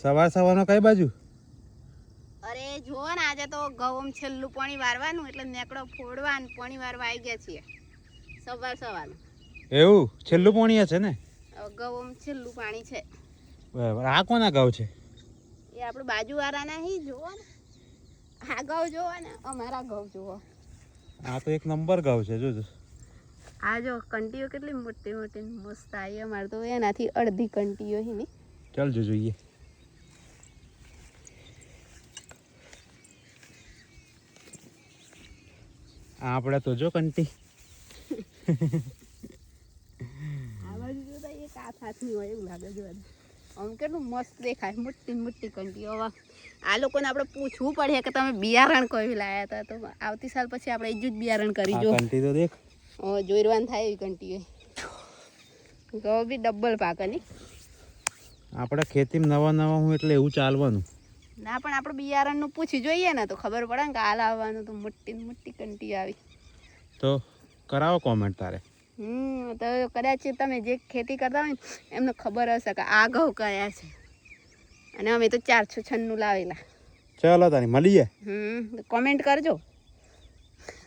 સવારનો કઈ બાજુ? અરે જો ને આજે તો ઘઉં છેલ્લું પાણી વારવાનું એટલે નેકડો ફોડવા અને પાણી વારવા આવી ગયા છીએ સવારનું. એવું છેલ્લું પાણી હશે ને? ઘઉં છેલ્લું પાણી છે. બરાબર. આ કોના ઘઉં છે? એ આપણે બાજુવાળાના હી જોવો ને. આ ઘઉં જોવો ને, અમારા ઘઉં જોવો. આ તો એક નંબર ઘઉં છે જોજો. આ જો કંટીઓ કેટલી મોટી મોટી મસ્ત આવી. અમારે તો એનાથી અડધી કંટીઓ હી ની. ચાલજો જોઈએ. આપણે તો જો કંટી આ બાજુ જોતા એક આ સાથની હોય એવું લાગે જો. આમ કેટલું મસ્ત દેખાય, મોટી મોટી કંટીઓ. હવે આ લોકોને આપણે પૂછવું પડે કે તમે બિયારણ કયું લાયા હતા, તો આવતી સાલ પછી આપણે એ જ બિયારણ કરી જો. કંટી તો દેખ. જોઈરવાન થાય એવી કંટીઓ. ઘઉં બી ડબલ પાકે નહીં. આપણે ખેતીમાં નવા હું એટલે એવું ચાલવાનું. ના પણ આપણે બિયારણનું પૂછી જોઈએ ને તો ખબર પડે ને કે આ લાવવાનું. તો મોટી મોટી કંટી આવી તો કરાવો કોમેન્ટ તારે. તો કદાચ તમે જે ખેતી કરતા હોય ને એમને ખબર હશે કે આ ઘઉં કયા છે. અને અમે તો 496 લાવેલા. ચાલો તારી મળીએ. કોમેન્ટ કરજો.